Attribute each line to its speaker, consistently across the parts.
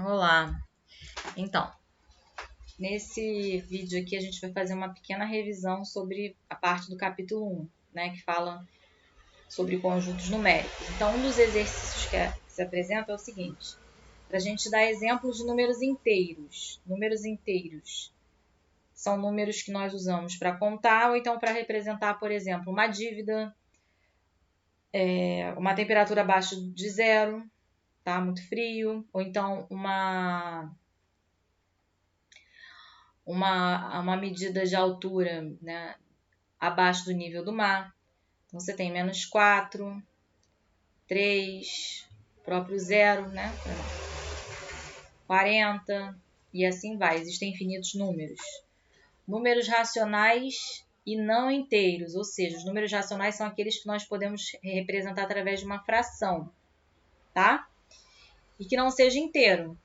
Speaker 1: Olá! Então, nesse vídeo aqui a gente vai fazer uma pequena revisão sobre a parte do capítulo 1, né, que fala sobre conjuntos numéricos. Então, um dos exercícios que se apresenta é o seguinte, para a gente dar exemplos de números inteiros. Números inteiros são números que nós usamos para contar ou então para representar, por exemplo, uma dívida, uma temperatura abaixo de zero, tá? Muito frio, ou então uma medida de altura, né, abaixo do nível do mar. Então, você tem menos 4, 3, próprio zero, né, 40, e assim vai. Existem infinitos números. Números racionais e não inteiros, ou seja, os números racionais são aqueles que nós podemos representar através de uma fração, tá? E que não seja inteiro.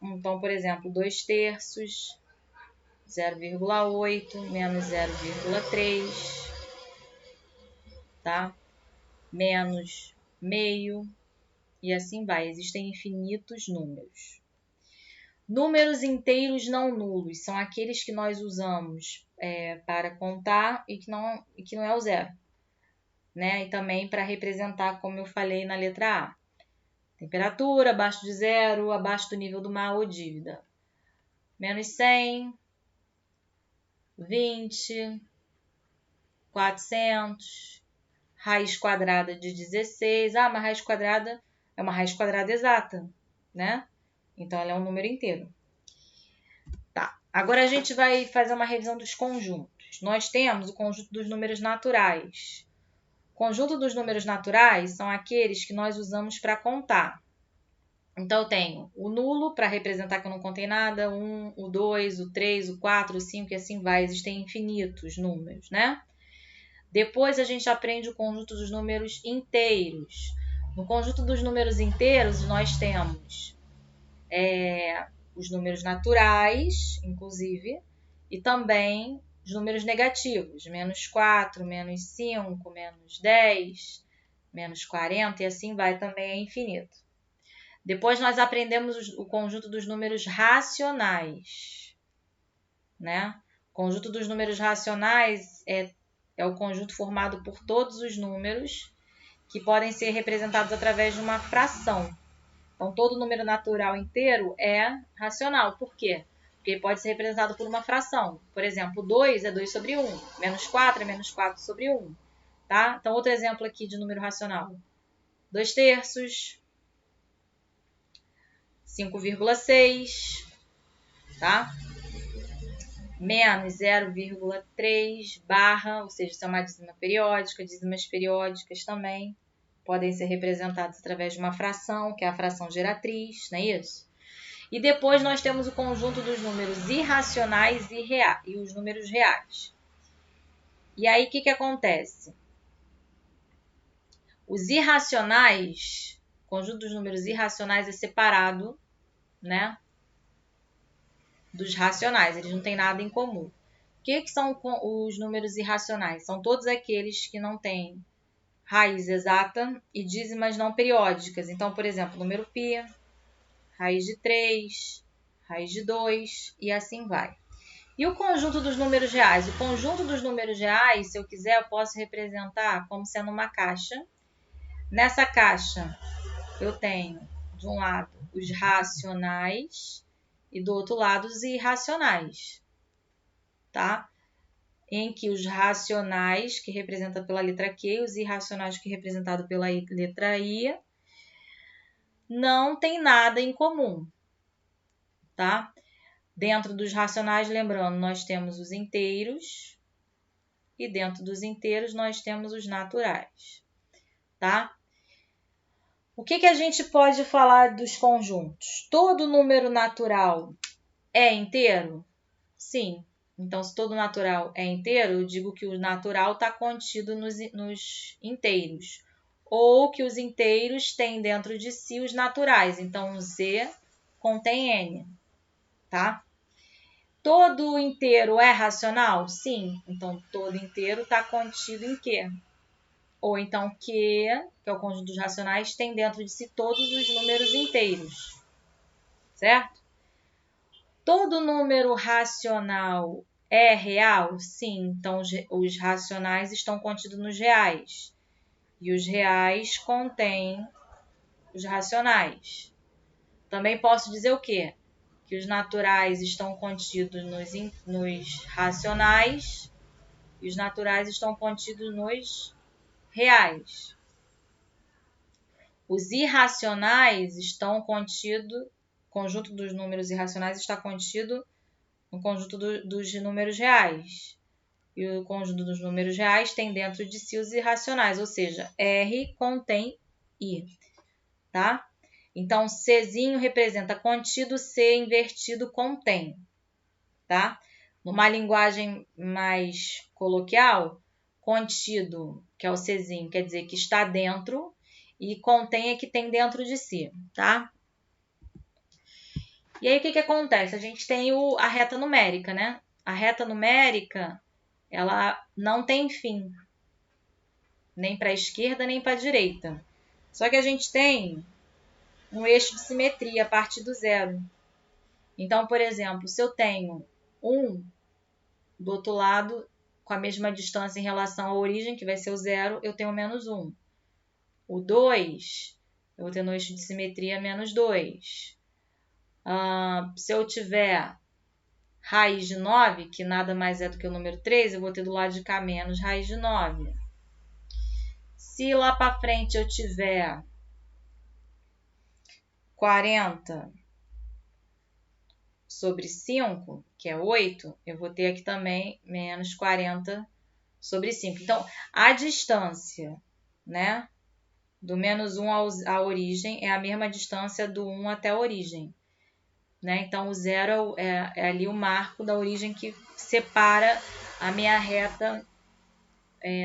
Speaker 1: Então, por exemplo, 2/3, 0,8, menos 0,3, tá? Menos meio, e assim vai. Existem infinitos números. Números inteiros não nulos são aqueles que nós usamos para contar e que não é o zero, né? E também para representar, como eu falei na letra A. Temperatura abaixo de zero, abaixo do nível do mar ou dívida. Menos 100, 20, 400, raiz quadrada de 16. Ah, uma raiz quadrada é uma raiz quadrada exata, né? Então, ela é um número inteiro. Tá. Agora, a gente vai fazer uma revisão dos conjuntos. Nós temos o conjunto dos números naturais. O conjunto dos números naturais são aqueles que nós usamos para contar. Então, eu tenho o nulo, para representar que eu não contei nada, 1, o 2, o 3, o 4, o 5 e assim vai. Existem infinitos números, né? Depois, a gente aprende o conjunto dos números inteiros. No conjunto dos números inteiros, nós temos os números naturais, inclusive, e também os números negativos, menos 4, menos 5, menos 10, menos 40, e assim vai, também é infinito. Depois nós aprendemos o conjunto dos números racionais, né? O conjunto dos números racionais é o conjunto formado por todos os números que podem ser representados através de uma fração. Então, todo número natural inteiro é racional. Por quê? Porque ele pode ser representado por uma fração. Por exemplo, 2 é 2 sobre 1. Menos 4 é menos 4 sobre 1. Tá? Então, outro exemplo aqui de número racional. 2/3, 5,6, tá? Menos 0,3 barra, ou seja, isso é uma dízima periódica. Dízimas periódicas também podem ser representadas através de uma fração, que é a fração geratriz, não é isso? E depois nós temos o conjunto dos números irracionais e os números reais. E aí, o que acontece? Os irracionais, o conjunto dos números irracionais é separado, né, dos racionais, eles não têm nada em comum. O que são os números irracionais? São todos aqueles que não têm raiz exata e dízimas não periódicas. Então, por exemplo, número π, raiz de 3, raiz de 2 e assim vai. E o conjunto dos números reais? O conjunto dos números reais, se eu quiser, eu posso representar como sendo uma caixa. Nessa caixa, eu tenho, de um lado, os racionais e do outro lado, os irracionais, tá? Em que os racionais, que representa pela letra Q, e os irracionais, que é representado pela letra I, não tem nada em comum, tá? Dentro dos racionais, lembrando, nós temos os inteiros e dentro dos inteiros nós temos os naturais, tá? O que a gente pode falar dos conjuntos? Todo número natural é inteiro? Sim. Então, se todo natural é inteiro, eu digo que o natural está contido nos inteiros. Ou que os inteiros têm dentro de si os naturais. Então, o Z contém N, tá? Todo inteiro é racional? Sim. Então, todo inteiro está contido em quê? Ou então Q, que é o conjunto dos racionais, tem dentro de si todos os números inteiros. certo? Todo número racional é real? Sim, então os racionais estão contidos nos reais. E os reais contêm os racionais. Também posso dizer o quê? Que os naturais estão contidos nos racionais e os naturais estão contidos nos reais. Os irracionais estão contidos, o conjunto dos números irracionais está contido no conjunto dos números reais. E o conjunto dos números reais tem dentro de si os irracionais, ou seja, R contém I, tá? Então, Czinho representa contido, C invertido contém, tá? Numa linguagem mais coloquial, contido, que é o Czinho, quer dizer que está dentro, e contém é que tem dentro de si, tá? E aí, o que acontece? A gente tem a reta numérica, né? A reta numérica, ela não tem fim, nem para a esquerda, nem para a direita. Só que a gente tem um eixo de simetria a partir do zero. Então, por exemplo, se eu tenho 1 do outro lado, com a mesma distância em relação à origem, que vai ser o zero, eu tenho menos 1. O 2, eu vou ter no eixo de simetria menos 2. Se eu tiver raiz de 9, que nada mais é do que o número 3, eu vou ter do lado de cá menos raiz de 9. Se lá para frente eu tiver 40 sobre 5, que é 8, eu vou ter aqui também menos 40 sobre 5. Então, a distância, né, do menos 1 à origem é a mesma distância do 1 até a origem. Né? Então, o zero é ali o marco da origem que separa a minha reta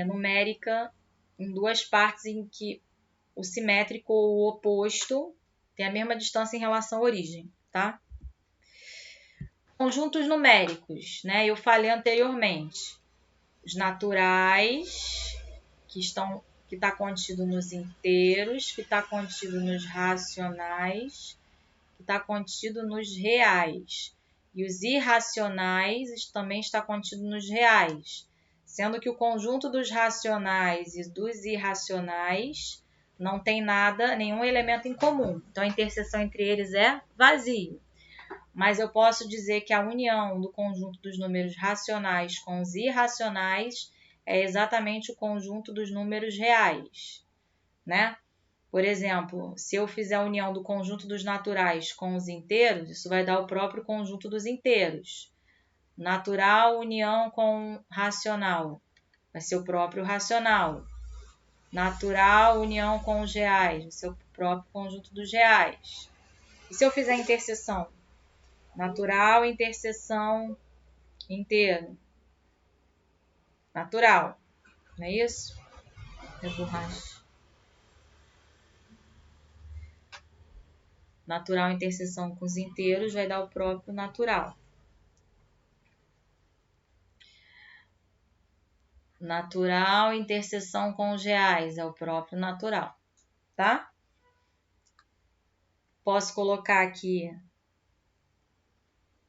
Speaker 1: numérica em duas partes em que o simétrico ou o oposto tem a mesma distância em relação à origem, tá? Conjuntos numéricos, né? Eu falei anteriormente. Os naturais, que está contido nos inteiros, que está contido nos racionais, que está contido nos reais. E os irracionais também está contido nos reais, sendo que o conjunto dos racionais e dos irracionais não tem nada, nenhum elemento em comum. Então, a interseção entre eles é vazio. Mas eu posso dizer que a união do conjunto dos números racionais com os irracionais é exatamente o conjunto dos números reais, né? Por exemplo, se eu fizer a união do conjunto dos naturais com os inteiros, isso vai dar o próprio conjunto dos inteiros. Natural, união com racional, vai ser o próprio racional. Natural, união com os reais, vai ser o próprio conjunto dos reais. E se eu fizer a interseção? Natural, interseção, inteiro. Natural, não é isso? É borracha. Natural, interseção com os inteiros vai dar o próprio natural. Natural, interseção com os reais é o próprio natural, tá? Posso colocar aqui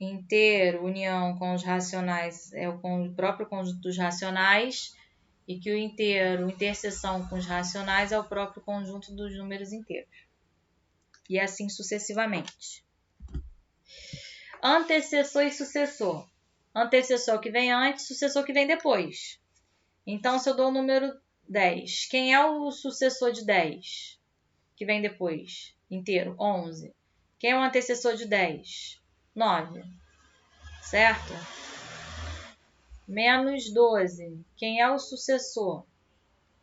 Speaker 1: inteiro, união com os racionais é o próprio conjunto dos racionais e que o inteiro, interseção com os racionais é o próprio conjunto dos números inteiros. E assim sucessivamente. Antecessor e sucessor. Antecessor que vem antes, sucessor que vem depois. Então, se eu dou o número 10, quem é o sucessor de 10? Que vem depois? Inteiro, 11. Quem é o antecessor de 10? 9. Certo? Menos 12. Quem é o sucessor?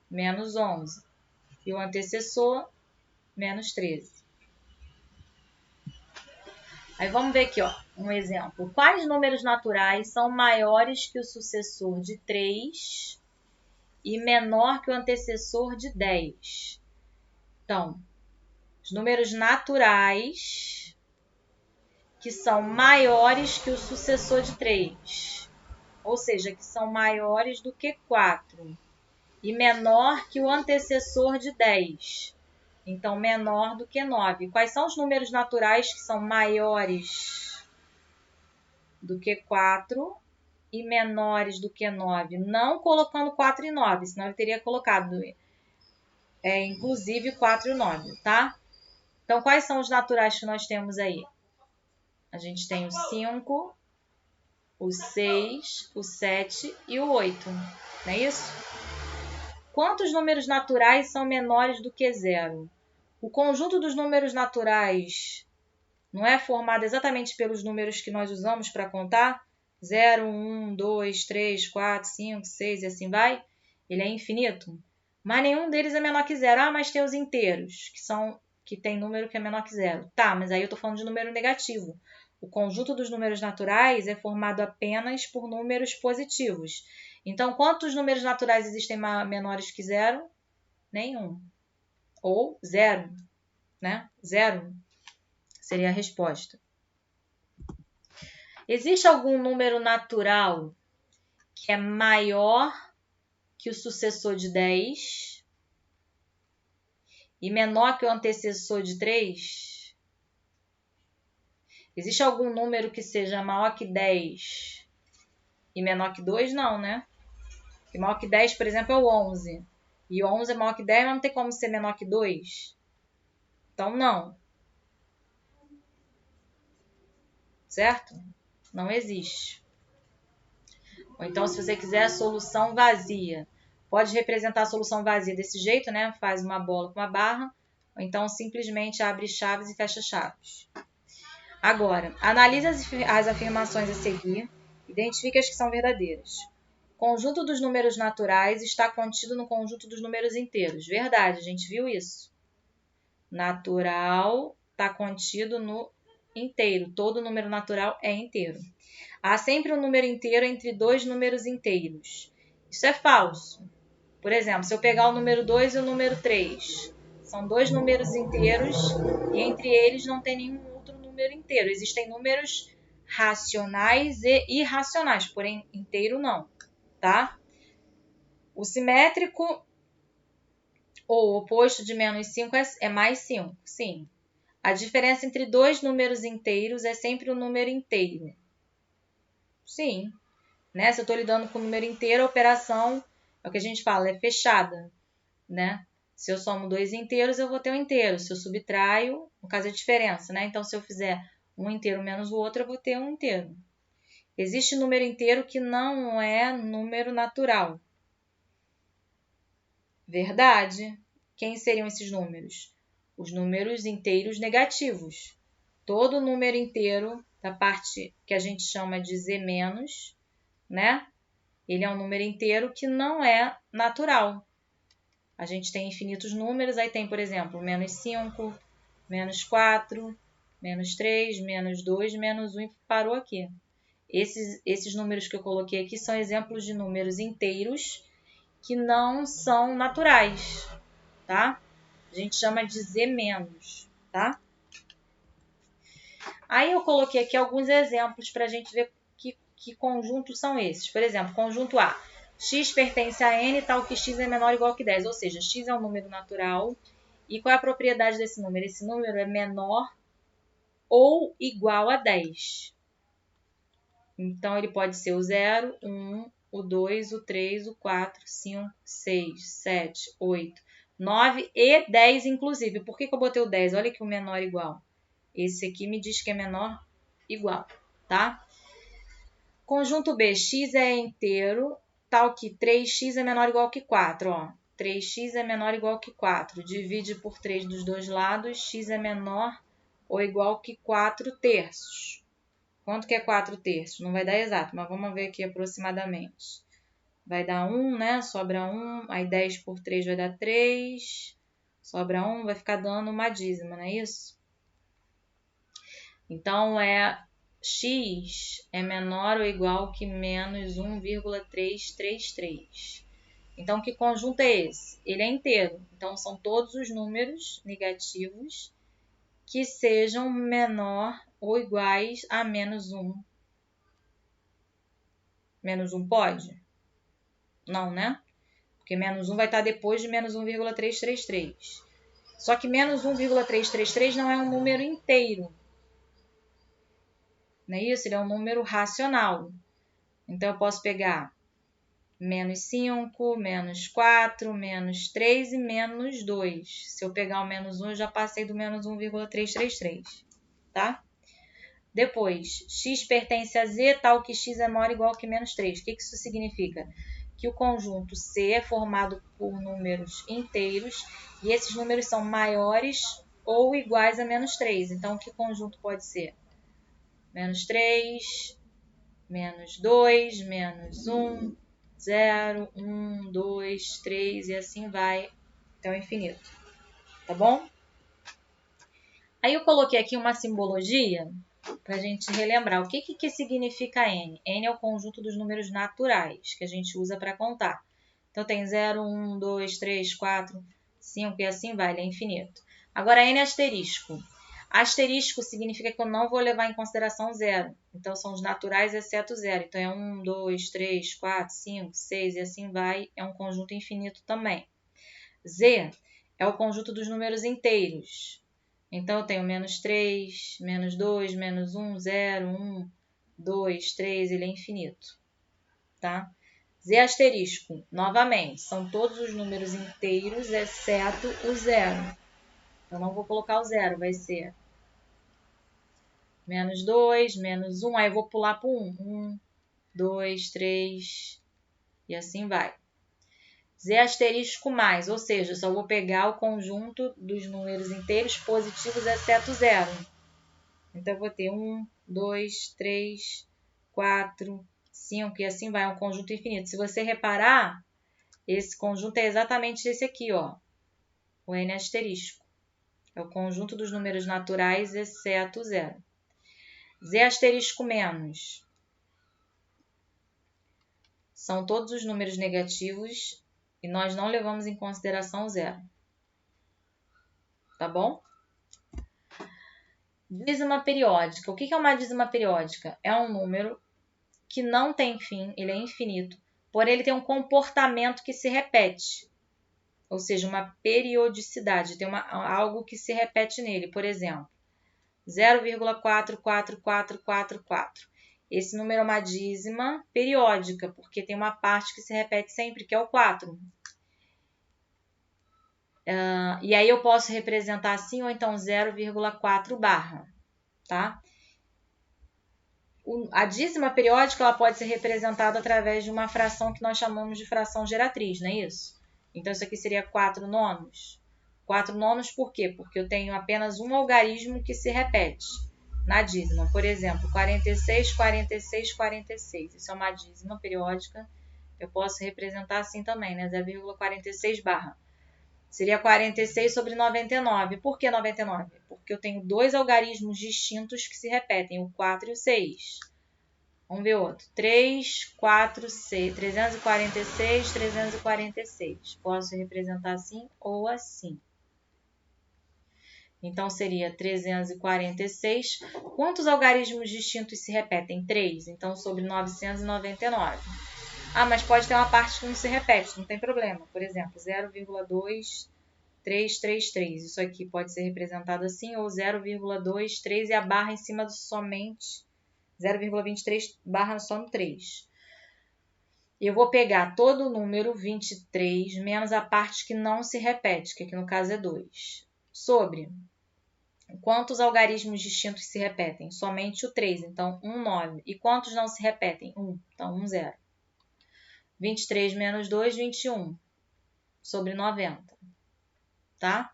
Speaker 1: Menos 11. E o antecessor? Menos 13. Aí vamos ver aqui, ó, um exemplo. Quais números naturais são maiores que o sucessor de 3 e menor que o antecessor de 10? Então, os números naturais que são maiores que o sucessor de 3, ou seja, que são maiores do que 4 e menor que o antecessor de 10. Então, menor do que 9. Quais são os números naturais que são maiores do que 4 e menores do que 9? Não colocando 4 e 9, senão eu teria colocado inclusive 4 e 9, tá? Então, quais são os naturais que nós temos aí? A gente tem o 5, o 6, o 7 e o 8, não é isso? Quantos números naturais são menores do que 0? O conjunto dos números naturais não é formado exatamente pelos números que nós usamos para contar? 0, 1, 2, 3, 4, 5, 6 e assim vai? Ele é infinito. Mas nenhum deles é menor que 0. Ah, mas tem os inteiros, que tem número que é menor que 0. Tá, mas aí eu estou falando de número negativo. O conjunto dos números naturais é formado apenas por números positivos. Então, quantos números naturais existem menores que 0? Nenhum. Ou 0, né? 0 seria a resposta. Existe algum número natural que é maior que o sucessor de 10 e menor que o antecessor de 3? Existe algum número que seja maior que 10 e menor que 2? Não, né? Porque maior que 10, por exemplo, é o 11. E o 11 é maior que 10, mas não tem como ser menor que 2. Então, não. Certo? Não existe. Ou então, se você quiser a solução vazia, pode representar a solução vazia desse jeito, né? Faz uma bola com uma barra, ou então simplesmente abre chaves e fecha chaves. Agora, analise as afirmações a seguir, identifique as que são verdadeiras. O conjunto dos números naturais está contido no conjunto dos números inteiros. Verdade, a gente viu isso. Natural está contido no inteiro. Todo número natural é inteiro. Há sempre um número inteiro entre dois números inteiros. Isso é falso. Por exemplo, se eu pegar o número 2 e o número 3, são dois números inteiros e entre eles não tem nenhum outro número inteiro. Existem números racionais e irracionais, porém inteiro não, tá? O simétrico ou oposto de menos 5 é mais 5, sim. A diferença entre dois números inteiros é sempre um número inteiro. Sim. Né? Se eu estou lidando com o número inteiro, a operação, é o que a gente fala, é fechada. Né? Se eu somo dois inteiros, eu vou ter um inteiro. Se eu subtraio, no caso é a diferença. Né? Então, se eu fizer um inteiro menos o outro, eu vou ter um inteiro. Existe número inteiro que não é número natural. Verdade. Quem seriam esses números? Os números inteiros negativos. Todo número inteiro, da parte que a gente chama de Z-, né? Ele é um número inteiro que não é natural. A gente tem infinitos números, aí tem, por exemplo, menos 5, menos 4, menos 3, menos 2, menos 1 e parou aqui. Esses números que eu coloquei aqui são exemplos de números inteiros que não são naturais, tá? A gente chama de Z-, tá? Aí eu coloquei aqui alguns exemplos para a gente ver que conjuntos são esses. Por exemplo, conjunto A. X pertence a N, tal que X é menor ou igual que 10. Ou seja, X é um número natural. E qual é a propriedade desse número? Esse número é menor ou igual a 10. Então, ele pode ser o 0, 1, o 2, o 3, o 4, 5, 6, 7, 8, 9 e 10, inclusive. Por que eu botei o 10? Olha que o menor é igual. Esse aqui me diz que é menor igual, tá? Conjunto B, x é inteiro, tal que 3x é menor ou igual que 4. Ó. 3x é menor ou igual que 4. Divide por 3 dos dois lados, x é menor ou igual que 4 terços. Quanto que é 4 terços? Não vai dar exato, mas vamos ver aqui aproximadamente. Vai dar 1, né? Sobra 1, aí 10 por 3 vai dar 3. Sobra 1, vai ficar dando uma dízima, não é isso? Então, x é menor ou igual que menos 1,333. Então, que conjunto é esse? Ele é inteiro. Então, são todos os números negativos que sejam menor ou iguais a menos 1. Menos 1 pode? Não, né? Porque menos 1 vai estar depois de menos 1,333. Só que menos 1,333 não é um número inteiro. Não é isso? Ele é um número racional. Então, eu posso pegar menos 5, menos 4, menos 3 e menos 2. Se eu pegar o menos 1, eu já passei do menos 1,333, tá? Depois, x pertence a z, tal que x é maior ou igual que menos 3. O que isso significa? Que o conjunto C é formado por números inteiros e esses números são maiores ou iguais a menos 3. Então, que conjunto pode ser? Menos 3, menos 2, menos 1, 0, 1, 2, 3 e assim vai até o infinito. Tá bom? Aí eu coloquei aqui uma simbologia para a gente relembrar. O que significa N? N é o conjunto dos números naturais que a gente usa para contar. Então, tem 0, 1, 2, 3, 4, 5 e assim vai, ele é infinito. Agora, N é asterisco. Asterisco significa que eu não vou levar em consideração zero. Então, são os naturais exceto zero. Então, é 1, 2, 3, 4, 5, 6 e assim vai. É um conjunto infinito também. Z é o conjunto dos números inteiros. Então, eu tenho menos 3, menos 2, menos 1, 0, 1, 2, 3, ele é infinito. Tá? Z asterisco, novamente, são todos os números inteiros, exceto o zero. Eu não vou colocar o zero, vai ser menos 2, menos 1, aí eu vou pular para o 1. 1, 2, 3, e assim vai. Z asterisco mais, ou seja, eu só vou pegar o conjunto dos números inteiros positivos, exceto zero. Então, eu vou ter 1, 2, 3, 4, 5 e assim vai, é um conjunto infinito. Se você reparar, esse conjunto é exatamente esse aqui, ó, o N asterisco. É o conjunto dos números naturais, exceto zero. Z asterisco menos são todos os números negativos e nós não levamos em consideração zero. Tá bom? Dízima periódica. O que é uma dízima periódica? É um número que não tem fim, ele é infinito, porém ele tem um comportamento que se repete, ou seja, uma periodicidade, tem algo que se repete nele. Por exemplo, 0,44444. Esse número é uma dízima periódica, porque tem uma parte que se repete sempre, que é o 4. E aí eu posso representar assim, ou então 0,4 barra, tá? A dízima periódica ela pode ser representada através de uma fração que nós chamamos de fração geratriz, não é isso? Então, isso aqui seria 4 nonos. 4 nonos por quê? Porque eu tenho apenas um algarismo que se repete na dízima. Por exemplo, 46, 46, 46. Isso é uma dízima periódica. Eu posso representar assim também, né? 0,46 barra. Seria 46 sobre 99. Por que 99? Porque eu tenho dois algarismos distintos que se repetem, o 4 e o 6. Vamos ver outro. 3, 4, 6. 346, 346. Posso representar assim ou assim. Então, seria 346. Quantos algarismos distintos se repetem? 3. Então, sobre 999. Ah, mas pode ter uma parte que não se repete, não tem problema. Por exemplo, 0,2333. Isso aqui pode ser representado assim, ou 0,23 e a barra em cima do somente 0,23 barra só no 3. Eu vou pegar todo o número 23 menos a parte que não se repete, que aqui no caso é 2. Sobre quantos algarismos distintos se repetem? Somente o 3, então 1, 9. E quantos não se repetem? 1, então 1, 0. 23 menos 2, 21. Sobre 90. Tá?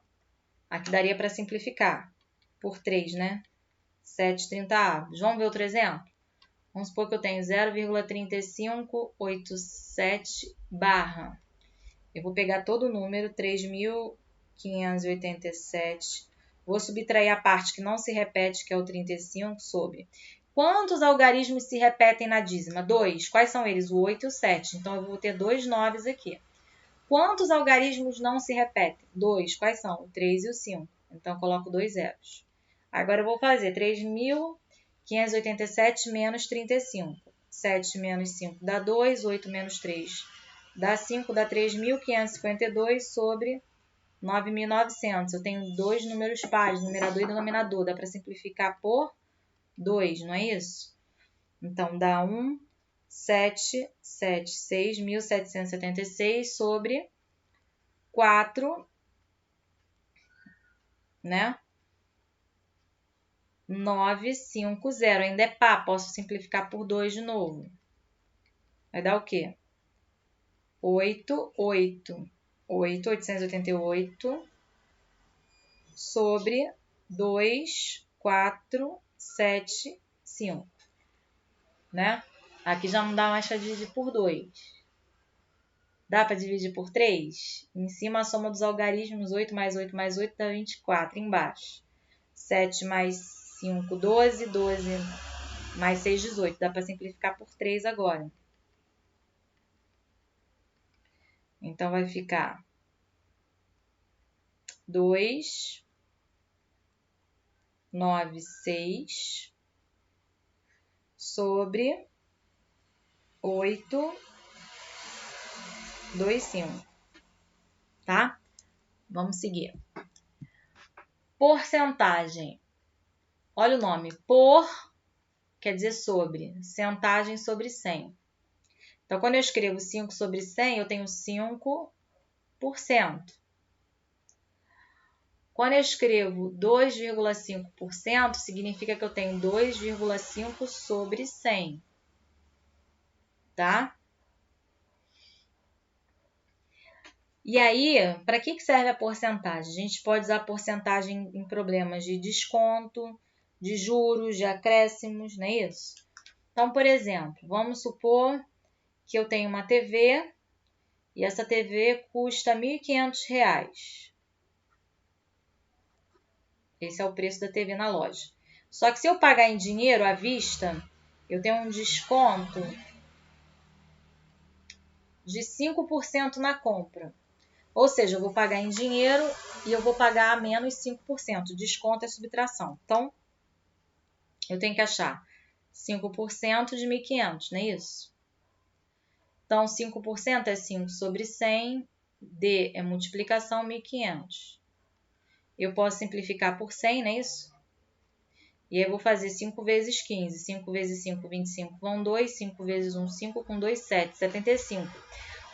Speaker 1: Aqui daria para simplificar. Por 3, né? 7 30avos. Vamos ver outro exemplo? Vamos supor que eu tenho 0,3587 barra. Eu vou pegar todo o número, 3.587. Vou subtrair a parte que não se repete, que é o 35, sobre. Quantos algarismos se repetem na dízima? 2. Quais são eles? O 8 e o 7. Então, eu vou ter 2 9s aqui. Quantos algarismos não se repetem? 2. Quais são? O 3 e o 5. Então, eu coloco 2 zeros. Agora, eu vou fazer 3.587 menos 35. 7 menos 5 dá 2. 8 menos 3 dá 5. Dá 3.552 sobre 9.900. Eu tenho dois números pares, numerador e denominador. Dá para simplificar por 2, não é isso? Então, dá 1.776 sobre 4, né? 950. Ainda é par, posso simplificar por 2 de novo. Vai dar o quê? 888 sobre 2.475, né? Aqui já não dá mais para dividir por 2. Dá para dividir por 3? Em cima a soma dos algarismos, 8 mais 8 mais 8 dá 24. Embaixo, 7 mais 5, 12. 12 mais 6, 18. Dá para simplificar por 3 agora. Então, vai ficar 296 sobre 825, tá? Vamos seguir. Porcentagem. Olha o nome. Por quer dizer sobre. Centagem sobre 100. Então, quando eu escrevo 5 sobre 100, eu tenho 5%. Quando eu escrevo 2,5%, significa que eu tenho 2,5 sobre 100. Tá? E aí, para que serve a porcentagem? A gente pode usar a porcentagem em problemas de desconto, de juros, de acréscimos, não é isso? Então, por exemplo, vamos supor que eu tenho uma TV e essa TV custa R$ 1.500. Esse é o preço da TV na loja. Só que se eu pagar em dinheiro à vista, eu tenho um desconto de 5% na compra. Ou seja, eu vou pagar em dinheiro e eu vou pagar a menos 5%. Desconto é subtração. Então, eu tenho que achar 5% de 1.500, não é isso? Então, 5% é 5 sobre 100, D é multiplicação, 1.500. Eu posso simplificar por 100, não é isso? E aí eu vou fazer 5 vezes 15. 5 vezes 5, 25 vão 2. 5 vezes 1, 5. Com 2, 7. 75.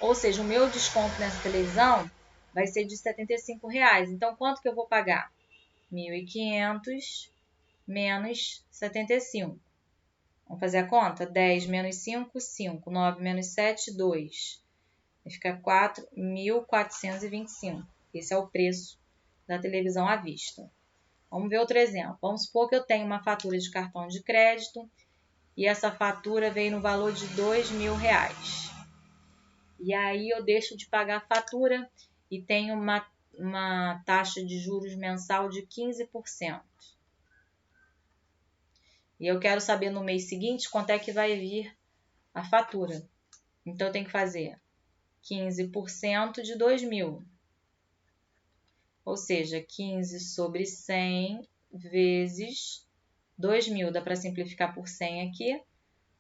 Speaker 1: Ou seja, o meu desconto nessa televisão vai ser de R$ 75. Então, quanto que eu vou pagar? 1.500 menos 75. Vamos fazer a conta? 10 menos 5, 5. 9 menos 7, 2. Vai ficar 4.425. Esse é o preço da televisão à vista. Vamos ver outro exemplo. Vamos supor que eu tenho uma fatura de cartão de crédito e essa fatura veio no valor de R$2.000. E aí eu deixo de pagar a fatura e tenho uma taxa de juros mensal de 15%. E eu quero saber no mês seguinte quanto é que vai vir a fatura. Então, eu tenho que fazer 15% de 2.000. Ou seja, 15 sobre 100 vezes 2.000. Dá para simplificar por 100 aqui.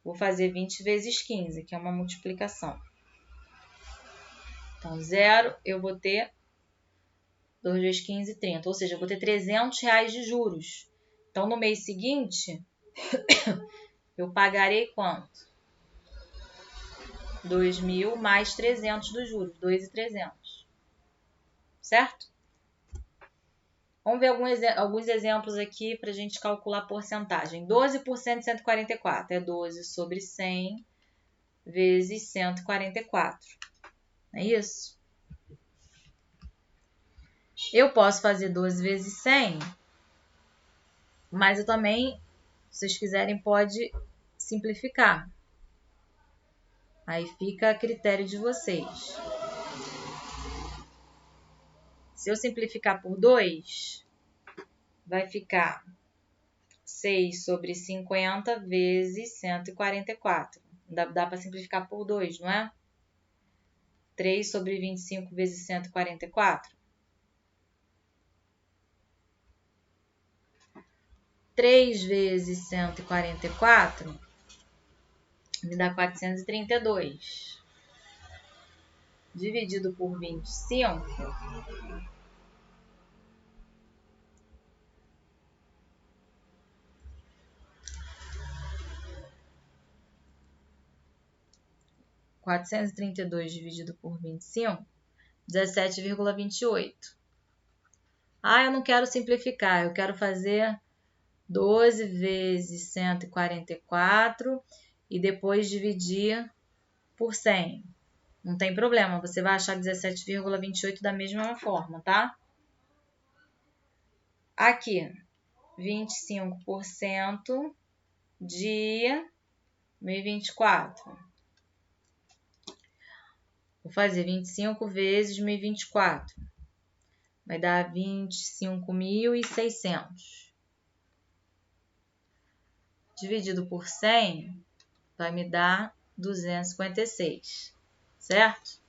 Speaker 1: Vou fazer 20 vezes 15, que é uma multiplicação. Então, 0, eu vou ter 2 vezes 15, 30. Ou seja, eu vou ter R$300 de juros. Então, no mês seguinte, eu pagarei quanto? 2.000 mais 300 dos juros. 2.300. Certo? Vamos ver alguns exemplos aqui para a gente calcular a porcentagem. 12% de 144 é 12 sobre 100 vezes 144. É isso? Eu posso fazer 12 vezes 100, mas eu também, se vocês quiserem, pode simplificar. Aí fica a critério de vocês. Se eu simplificar por 2, vai ficar 6 sobre 50 vezes 144. Dá para simplificar por 2, não é? 3 sobre 25 vezes 144. 3 vezes 144 me dá 432. Dividido por 25 432 dividido por 25, 17,28. Ah, eu não quero simplificar, eu quero fazer 12 vezes 144 e depois dividir por 100. Não tem problema, você vai achar 17,28 da mesma forma, tá? Aqui, 25% de 1024. Vou fazer 25 vezes 1024. Vai dar 25.600. Dividido por 100, vai me dar 256, certo?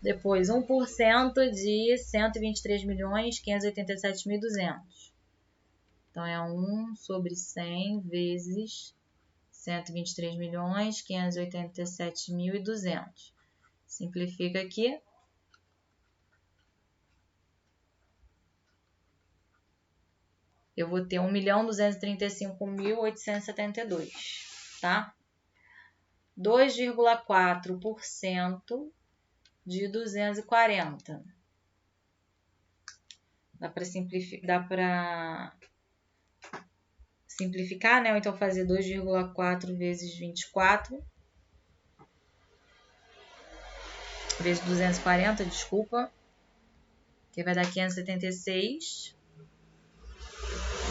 Speaker 1: Depois, 1% de 123.587.200. Então, é 1 sobre 100 vezes 123.587.200. Simplifica aqui. Eu vou ter 1.235.872, tá? 2,4% de 240. Dá para simplificar, né? Ou então fazer 2,4 vezes 24 vezes 240, desculpa, que vai dar 576,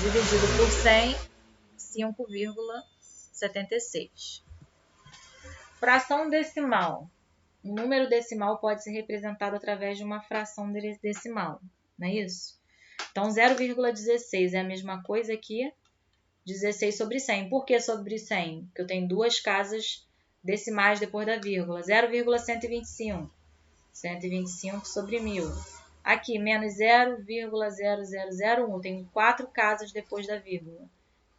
Speaker 1: dividido por 100, 5,76. Fração decimal. Um número decimal pode ser representado através de uma fração decimal, não é isso? Então, 0,16 é a mesma coisa que 16 sobre 100. Por que sobre 100? Porque eu tenho duas casas decimais depois da vírgula. 0,125. 125 sobre 1000. Aqui, menos 0,0001. Tem 4 casas depois da vírgula.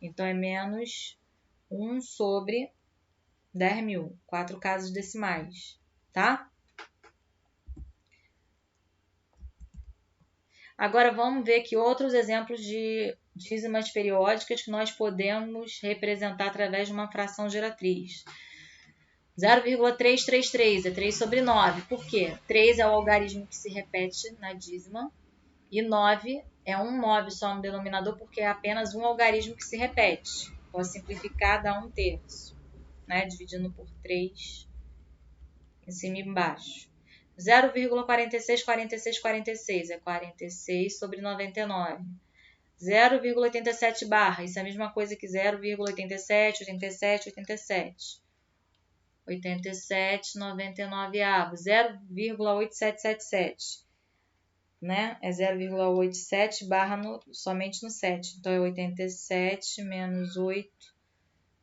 Speaker 1: Então, é menos 1 sobre 10.000. 4 casas decimais, tá? Agora, vamos ver aqui outros exemplos de dízimas periódicas que nós podemos representar através de uma fração geratriz. 0,333 é 3 sobre 9. Por quê? 3 é o algarismo que se repete na dízima e 9 é um 9 só no denominador porque é apenas um algarismo que se repete. Posso simplificar, dá 1/3, né? Dividindo por 3 em cima e embaixo. 0,464646 é 46 sobre 99. 0,87 barra, isso é a mesma coisa que 0,87, 87, 87. 87, 99 avos, 0,8777, né? É 0,87 barra somente no 7. Então, é 87 menos 8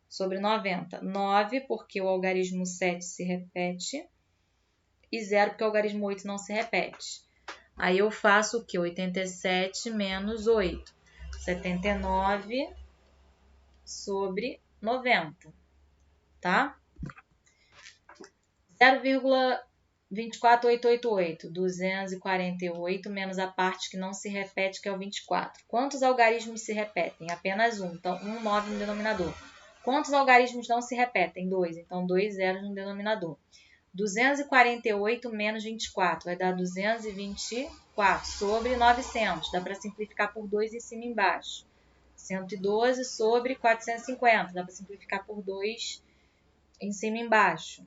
Speaker 1: sobre 90. 9, porque o algarismo 7 se repete, e 0, porque o algarismo 8 não se repete. Aí, eu faço o quê? 87 menos 8. 79 sobre 90, tá? 0,24888, 248 menos a parte que não se repete, que é o 24. Quantos algarismos se repetem? Apenas um, então 9 no denominador. Quantos algarismos não se repetem? 2, então 2 zeros no denominador. 248 menos 24 vai dar 224 sobre 900. Dá para simplificar por 2 em cima e embaixo. 112 sobre 450. Dá para simplificar por 2 em cima e embaixo.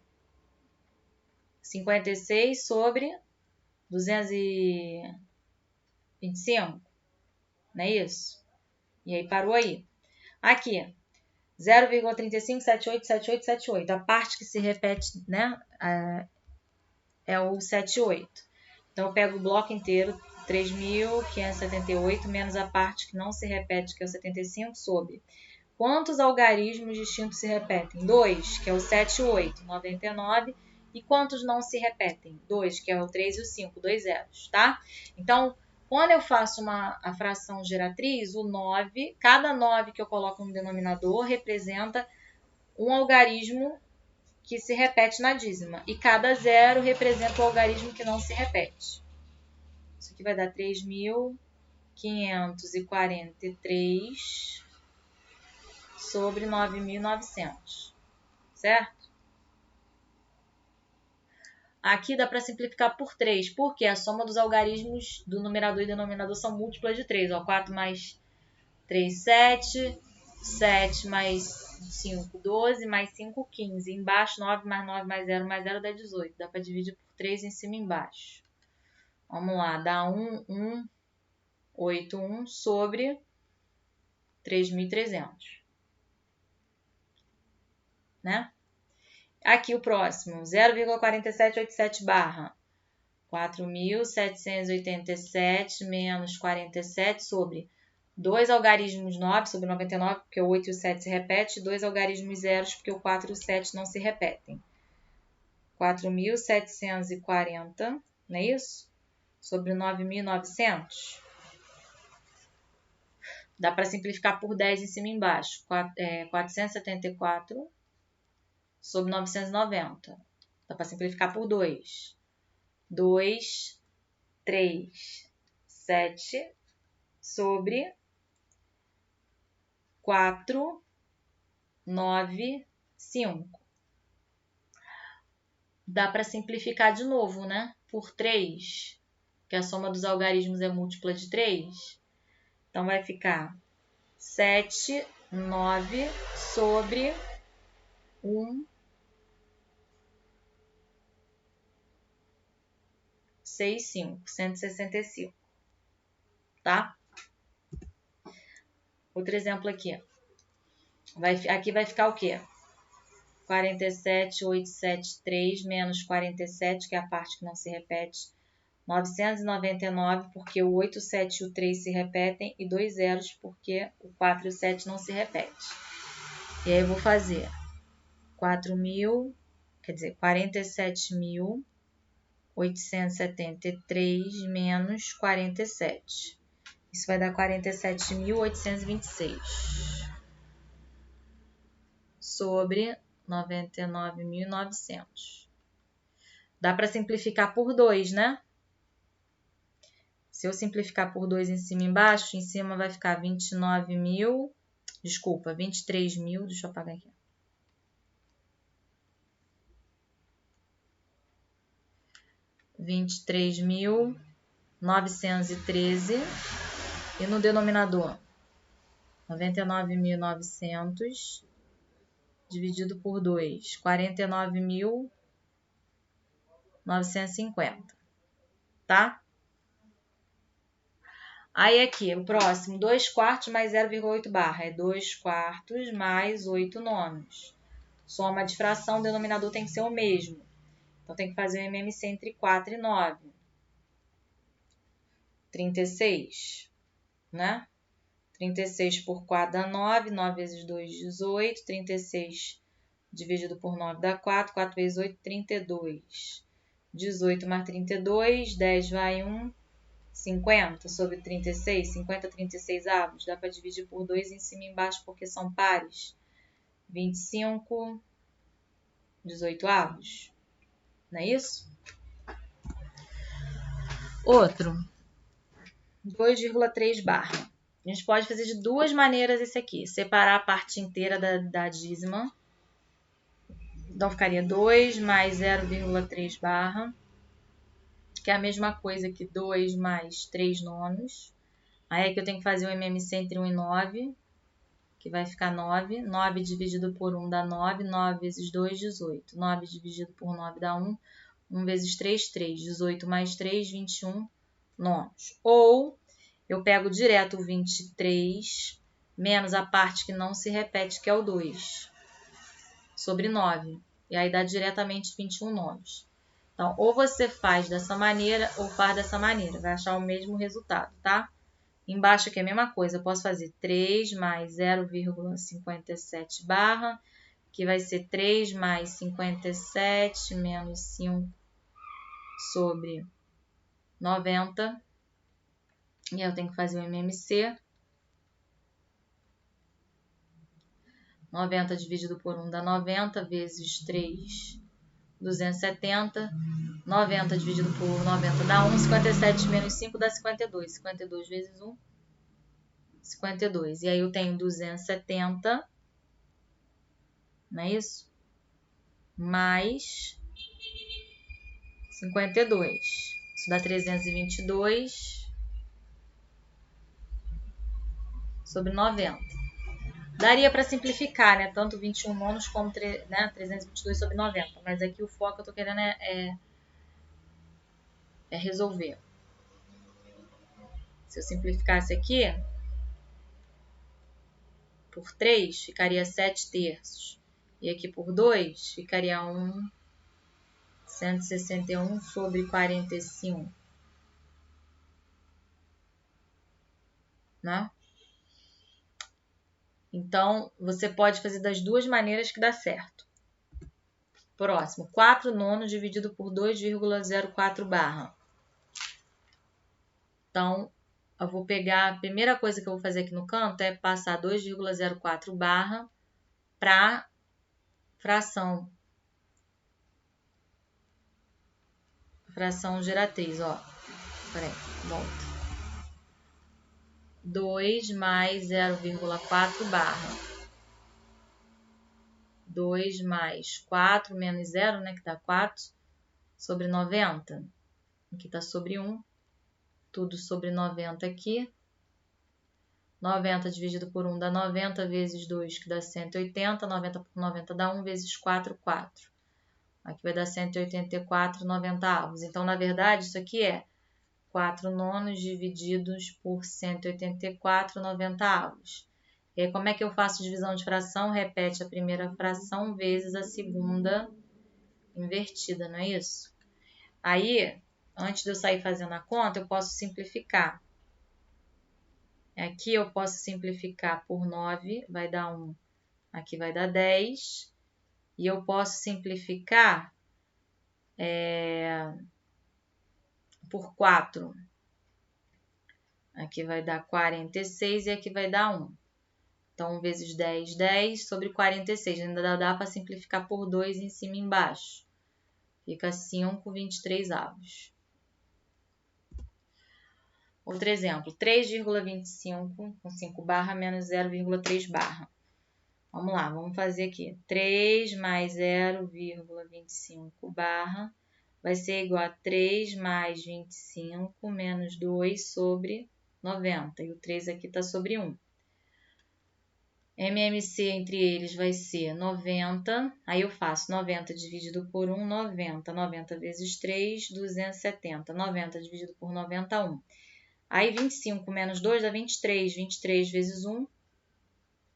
Speaker 1: 56 sobre 225. Não é isso? E aí parou aí. Aqui, 0,35787878. A parte que se repete, né, é o 78. Então, eu pego o bloco inteiro, 3.578, menos a parte que não se repete, que é o 75, sobre. Quantos algarismos distintos se repetem? 2, que é o 7 e o 8, 99. E quantos não se repetem? 2, que é o 3 e o 5, 2 zeros, tá? Então, quando eu faço a fração geratriz, o 9, cada 9 que eu coloco no denominador representa um algarismo que se repete na dízima. E cada 0 representa o algarismo que não se repete. Isso aqui vai dar 3.543 sobre 9.900, certo? Aqui dá para simplificar por 3, porque a soma dos algarismos do numerador e denominador são múltiplas de 3. Ó, 4 mais 3, 7. 7 mais 5, 12. Mais 5, 15. Embaixo, 9 mais 0 dá 18. Dá para dividir por 3 em cima e embaixo. Vamos lá, dá 1, 8, 1 sobre 3.300. Né? Aqui o próximo, 0,4787 barra 4.787 menos 47 sobre 2 algarismos 9 sobre 99, porque o 8 e o 7 se repetem, e 2 algarismos zeros, porque o 4 e o 7 não se repetem. 4.740, não é isso? Sobre 9.900. Dá para simplificar por 10 em cima e embaixo. 474 sobre 990. Dá para simplificar por 2. 2, 3, 7 sobre 4, 9, 5. Dá para simplificar de novo, né? Por 3, que a soma dos algarismos é múltipla de 3. Então, vai ficar 7, 9 sobre 1, 6, 5. 165. Tá? Outro exemplo aqui. Aqui vai ficar o quê? 47,873 menos 47, que é a parte que não se repete. 999, porque o 8, o 7 e o 3 se repetem. E 2 zeros, porque o 4 e o 7 não se repetem. E aí eu vou fazer 47.873 menos 47. Isso vai dar 47.826 sobre 99.900. Dá para simplificar por 2, né? Se eu simplificar por 2 em cima e embaixo, em cima vai ficar 23.000, deixa eu apagar aqui. 23.913 e no denominador 99.900 dividido por 2, 49.950, tá? Aí aqui, o próximo, 2 quartos mais 0,8 barra, é 2 quartos mais 8 nonos. Soma de fração, o denominador tem que ser o mesmo. Então, tem que fazer o MMC entre 4 e 9. 36, né? 36 por 4 dá 9, 9 vezes 2, 18. 36 dividido por 9 dá 4, 4 vezes 8, 32. 18 mais 32, 10 vai 1, 50 sobre 36, 50 36 avos. Dá para dividir por 2 em cima e embaixo porque são pares. 25, 18 avos. Não é isso? Outro, 2,3 barra. A gente pode fazer de duas maneiras esse aqui. Separar a parte inteira da dízima. Então, ficaria 2 mais 0,3 barra, que é a mesma coisa que 2 mais 3 nonos. Aí é que eu tenho que fazer o MMC entre 1 e 9, que vai ficar 9. 9 dividido por 1 dá 9. 9 vezes 2, 18. 9 dividido por 9 dá 1. 1 vezes 3, 3. 18 mais 3, 21 nonos. Ou eu pego direto o 23 menos a parte que não se repete, que é o 2, sobre 9. E aí dá diretamente 21 nonos. Então, ou você faz dessa maneira ou faz dessa maneira. Vai achar o mesmo resultado, tá? Embaixo aqui é a mesma coisa. Eu posso fazer 3 mais 0,57 barra, que vai ser 3 mais 57 menos 5 sobre 90. E aí eu tenho que fazer o MMC. 90 dividido por 1 dá 90, vezes 3, 270. 90 dividido por 90 dá 1. 57 menos 5 dá 52. 52 vezes 1, 52. E aí eu tenho 270, não é isso? Mais 52. Isso dá 322 sobre 90. Daria para simplificar, né? Tanto 21 nonos como 322 sobre 90. Mas aqui o foco que eu tô querendo é resolver. Se eu simplificasse aqui, por 3, ficaria 7 terços. E aqui por 2, ficaria 161 sobre 45. Né? Então, você pode fazer das duas maneiras que dá certo. Próximo, 4 nonos dividido por 2,04 barra. Então, eu vou pegar, a primeira coisa que eu vou fazer aqui no canto é passar 2,04 barra para fração geratriz, ó. Peraí, volta. 2 mais 0,4 barra. 2 mais 4 menos 0, né, que dá 4, sobre 90. Aqui tá sobre 1. Tudo sobre 90 aqui. 90 dividido por 1 dá 90 vezes 2, que dá 180. 90 por 90 dá 1 vezes 4, 4. Aqui vai dar 184 90avos. Então, na verdade, isso aqui é 4 nonos divididos por 184 90avos. E aí, como é que eu faço divisão de fração? Repete a primeira fração vezes a segunda invertida, não é isso? Aí, antes de eu sair fazendo a conta, eu posso simplificar. Aqui eu posso simplificar por 9, vai dar 1. Aqui vai dar 10. E eu posso simplificar por 4. Aqui vai dar 46 e aqui vai dar 1. Então, 1 vezes 10, 10 sobre 46. Ainda dá para simplificar por 2 em cima e embaixo. Fica 5 23avos. Outro exemplo, 3,25 com 5 barra menos 0,3 barra. Vamos lá, vamos fazer aqui. 3 mais 0,25 barra vai ser igual a 3 mais 25 menos 2 sobre 90. E o 3 aqui está sobre 1. MMC entre eles vai ser 90. Aí eu faço 90 dividido por 1, 90. 90 vezes 3, 270. 90 dividido por 90, 1. Aí 25 menos 2 dá 23. 23 vezes 1,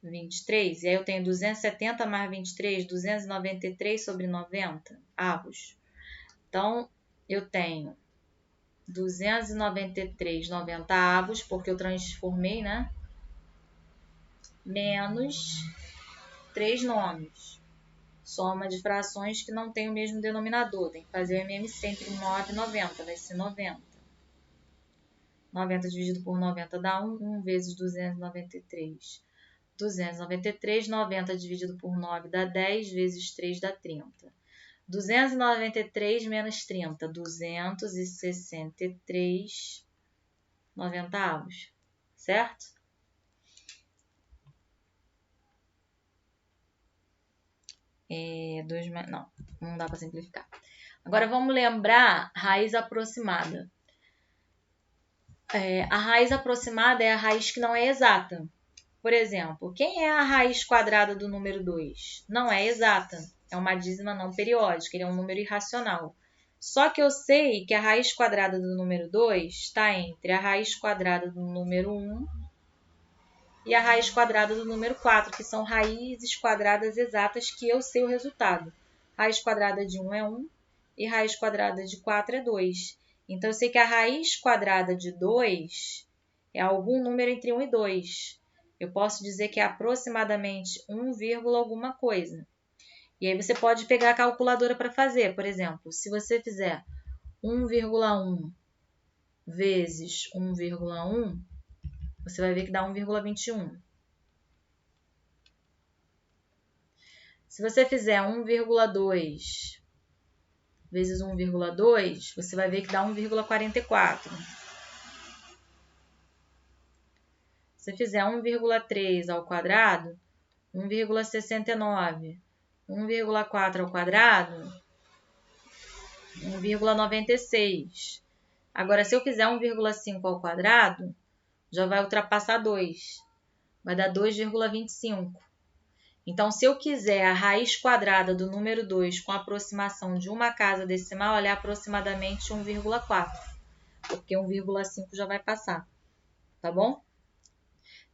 Speaker 1: 23. E aí eu tenho 270 mais 23, 293 sobre 90 avos. Então, eu tenho 293 90avos, porque eu transformei, né? Menos 3 nonos. Soma de frações que não tem o mesmo denominador. Tem que fazer o MMC entre 9 e 90. Vai ser 90. 90 dividido por 90 dá 1. 1 vezes 293. 293. 90 dividido por 9 dá 10. Vezes 3 dá 30. 293 menos 30. 263 90avos. Certo? Não dá para simplificar. Agora vamos lembrar raiz aproximada. A raiz aproximada é a raiz que não é exata. Por exemplo, quem é a raiz quadrada do número 2? Não é exata. É uma dízima não periódica, ele é um número irracional. Só que eu sei que a raiz quadrada do número 2 está entre a raiz quadrada do número 1 e a raiz quadrada do número 4, que são raízes quadradas exatas que eu sei o resultado. Raiz quadrada de 1 é 1 e raiz quadrada de 4 é 2. Então, eu sei que a raiz quadrada de 2 é algum número entre 1 e 2. Eu posso dizer que é aproximadamente 1, alguma coisa. E aí, você pode pegar a calculadora para fazer. Por exemplo, se você fizer 1,1 vezes 1,1, você vai ver que dá 1,21. Se você fizer 1,2 vezes 1,2, você vai ver que dá 1,44. Se fizer 1,3 ao quadrado, 1,69. 1,4 ao quadrado 1,96. Agora, se eu fizer 1,5 ao quadrado, já vai ultrapassar 2. Vai dar 2,25. Então, se eu quiser a raiz quadrada do número 2 com aproximação de uma casa decimal, ela é aproximadamente 1,4. Porque 1,5 já vai passar. Tá bom?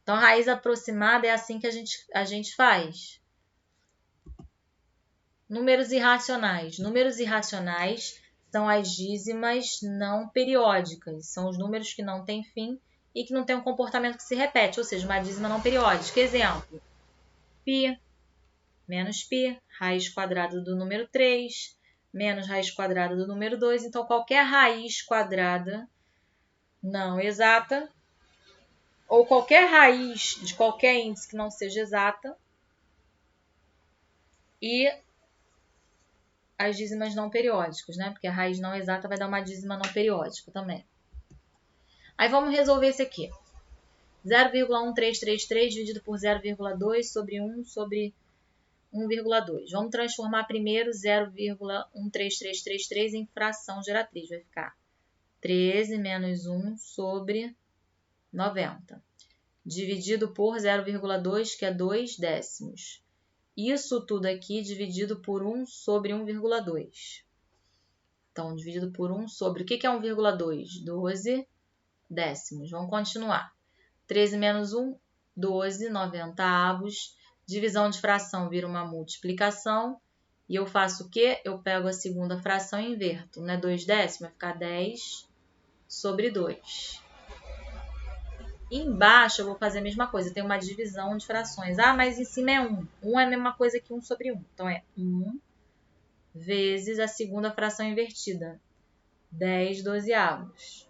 Speaker 1: Então, a raiz aproximada é assim que a gente faz. Números irracionais. Números irracionais são as dízimas não periódicas. São os números que não têm fim e que não têm um comportamento que se repete, ou seja, uma dízima não periódica. Exemplo, π menos π, raiz quadrada do número 3, menos raiz quadrada do número 2. Então, qualquer raiz quadrada não exata, ou qualquer raiz de qualquer índice que não seja exata, e as dízimas não periódicas, né? Porque a raiz não exata vai dar uma dízima não periódica também. Aí vamos resolver esse aqui. 0,1333 dividido por 0,2 sobre 1 sobre 1,2. Vamos transformar primeiro 0,13333 em fração geratriz. Vai ficar 13 menos 1 sobre 90. Dividido por 0,2, que é 2 décimos. Isso tudo aqui dividido por 1 sobre 1,2. Então, dividido por 1 sobre... O que é 1,2? 12 décimos. Vamos continuar. 13 menos 1, 12, 90 avos. Divisão de fração vira uma multiplicação. E eu faço o quê? Eu pego a segunda fração e inverto. Não é 2 décimos? Vai ficar 10 sobre 2. Embaixo eu vou fazer a mesma coisa. Tem uma divisão de frações. Ah, mas em cima é 1. 1 é a mesma coisa que 1 sobre 1. Então, é 1 vezes a segunda fração invertida. 10 dozeavos.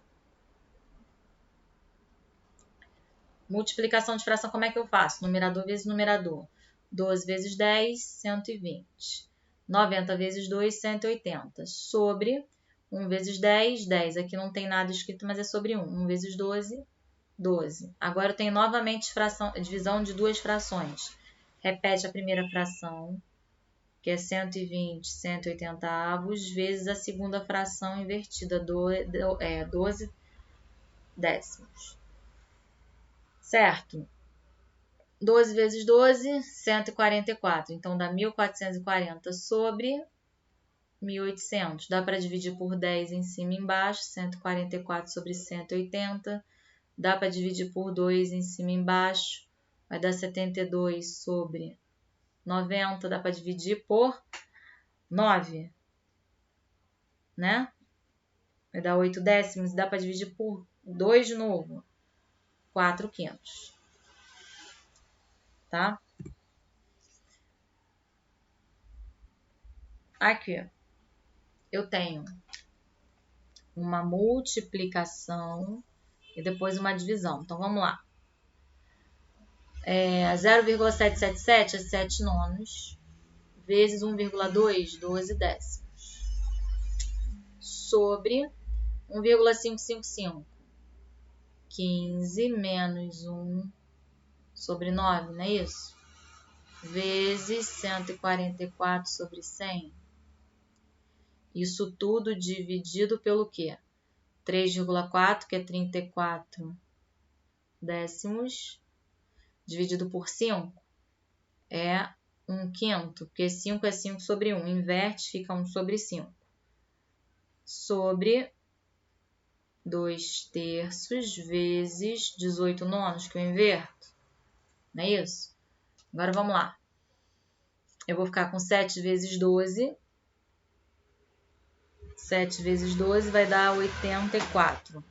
Speaker 1: Multiplicação de fração, como é que eu faço? Numerador vezes numerador. 12 vezes 10, 120. 90 vezes 2, 180. Sobre 1 vezes 10, 10. Aqui não tem nada escrito, mas é sobre 1. 1 vezes 12, 12. Agora eu tenho novamente divisão de duas frações. Repete a primeira fração, que é 120, 180 avos, vezes a segunda fração invertida, 12 décimos. Certo? 12 vezes 12, 144. Então, dá 1.440 sobre 1.800. Dá para dividir por 10 em cima e embaixo. 144 sobre 180. Dá para dividir por 2 em cima e embaixo. Vai dar 72 sobre 90. Dá para dividir por 9. Né? Vai dar 8 décimos. Dá para dividir por 2 de novo. 4 quintos. Tá? Aqui, eu tenho uma multiplicação e depois uma divisão. Então, vamos lá. 0,777 é 7 nonos, vezes 1,2, 12 décimos, sobre 1,555, 15 menos 1 sobre 9, não é isso? Vezes 144 sobre 100. Isso tudo dividido pelo quê? 3,4, que é 34 décimos, dividido por 5, é 1 quinto, porque 5 é 5 sobre 1. Inverte, fica 1 sobre 5. Sobre 2 terços vezes 18 nonos, que eu inverto. Não é isso? Agora vamos lá. Eu vou ficar com 7 vezes 12. 7 vezes 12 vai dar 84.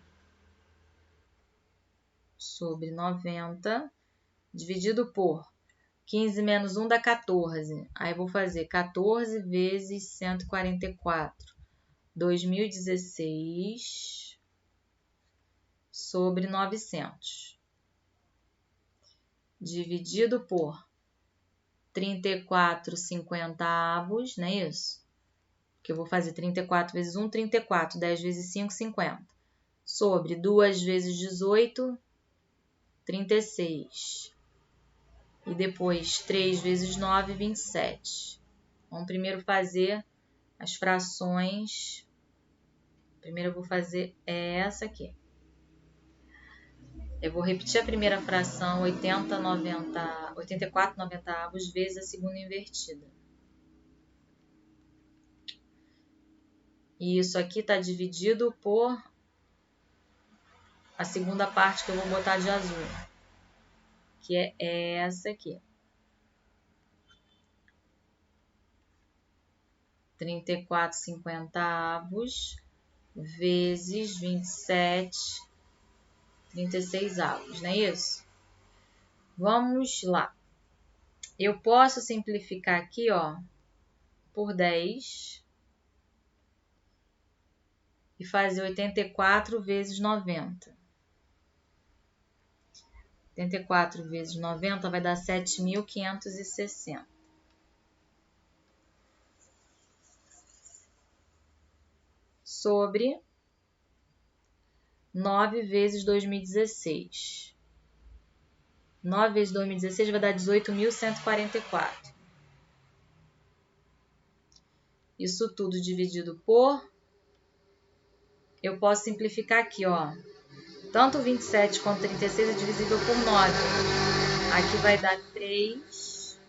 Speaker 1: Sobre 90, dividido por 15 menos 1 dá 14. Aí eu vou fazer 14 vezes 144. 2016 sobre 900. Dividido por 34 cinquentavos, não é isso? Que eu vou fazer 34 vezes 1, 34. 10 vezes 5, 50. Sobre 2 vezes 18, 36. E depois 3 vezes 9, 27. Vamos primeiro fazer as frações Primeiro eu vou fazer essa aqui. Eu vou repetir a primeira fração, 84/90 vezes a segunda invertida. E isso aqui está dividido por a segunda parte que eu vou botar de azul, que é essa aqui. 34/50 vezes 27/36, não é isso? Vamos lá. Eu posso simplificar aqui, ó, por 10 e fazer 84 vezes 90. 84 vezes 90 vai dar 7.560. Sobre 9 vezes 2016. 9 vezes 2016 vai dar 18.144. Isso tudo dividido por... Eu posso simplificar aqui, ó. Tanto 27 quanto 36 é divisível por 9. Aqui vai dar 3.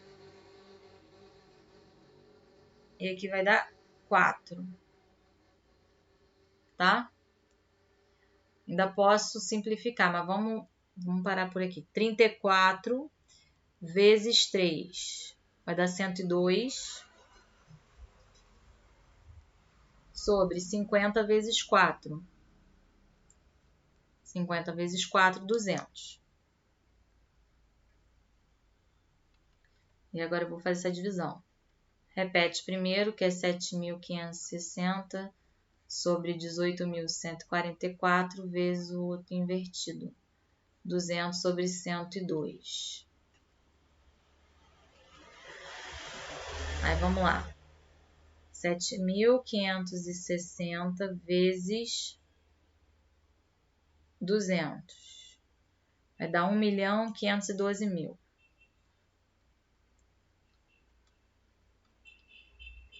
Speaker 1: E aqui vai dar 4. Tá? Ainda posso simplificar, mas vamos parar por aqui. 34 vezes 3 vai dar 102. Sobre 50 vezes 4. 50 vezes 4, 200. E agora eu vou fazer essa divisão. Repete primeiro, que é 7.560 sobre 18.144 vezes o outro invertido. 200 sobre 102. Aí vamos lá. 7.560 vezes 200. Vai dar 1.512.000.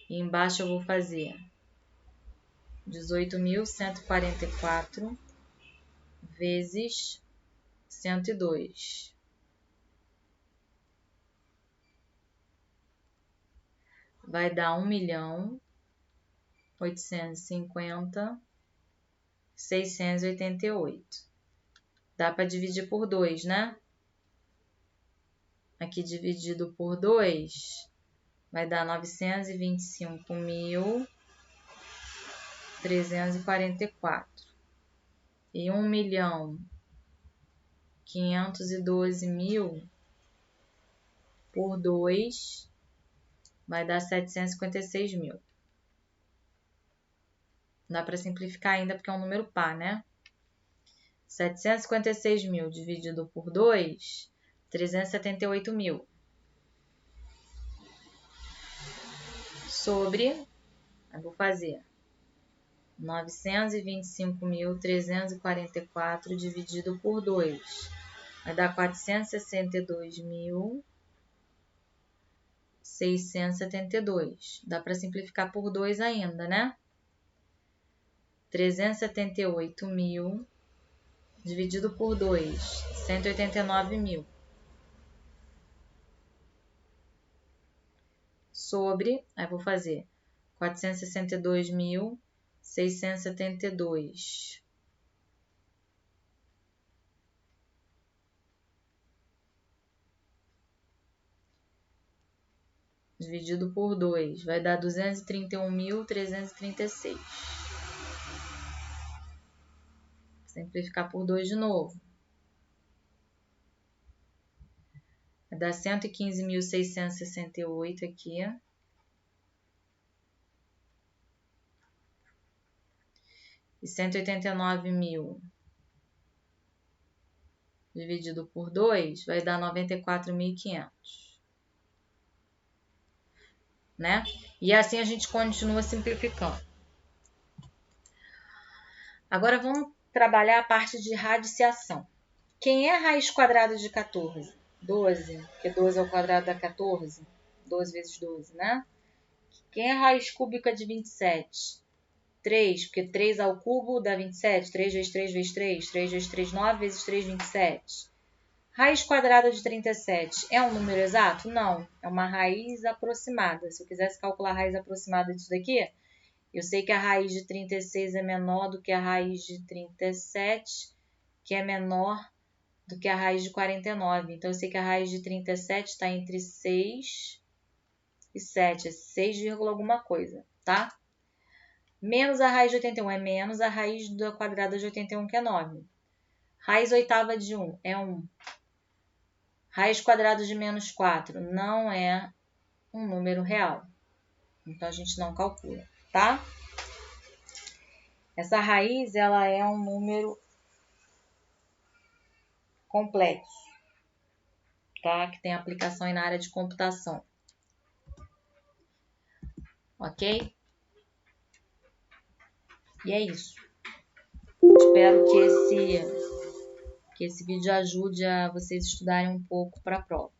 Speaker 1: E embaixo eu vou fazer 18.144 vezes 102. Vai dar 1.850.688. Dá para dividir por 2, né? Aqui dividido por 2 vai dar 925.344. E 1.512.000 por 2 vai dar 756.000. Dá para simplificar ainda porque é um número par, né? 756.000 dividido por 2, 378.000. Sobre, eu vou fazer 925.344 dividido por 2. Vai dar 462.672. Dá para simplificar por 2 ainda, né? 378.000 dividido por 2, 189.000. Sobre, aí vou fazer 462.672. Dividido por 2, vai dar 231.336. Simplificar por 2 de novo. Vai dar 115.668 aqui. E 189.000 dividido por 2 vai dar 94.500. Né? E assim a gente continua simplificando. Agora vamos trabalhar a parte de radiciação. Quem é a raiz quadrada de 14? 12, porque 12 é o quadrado da 14. 12 vezes 12, né? Quem é a raiz cúbica de 27? 3, porque 3 ao cubo dá 27. 3 vezes 3 vezes 3. 3 vezes 3, 9 vezes 3, 27. Raiz quadrada de 37 é um número exato? Não, é uma raiz aproximada. Se eu quisesse calcular a raiz aproximada disso daqui, eu sei que a raiz de 36 é menor do que a raiz de 37, que é menor do que a raiz de 49. Então, eu sei que a raiz de 37 está entre 6 e 7, é 6, alguma coisa, tá? Menos a raiz de 81 é menos a raiz da quadrada de 81, que é 9. Raiz oitava de 1 é 1. Raiz quadrada de menos 4 não é um número real. Então, a gente não calcula, tá? Essa raiz, ela é um número complexo, tá? Que tem aplicação aí na área de computação. Ok? E é isso. Espero que esse vídeo ajude a vocês estudarem um pouco para a prova.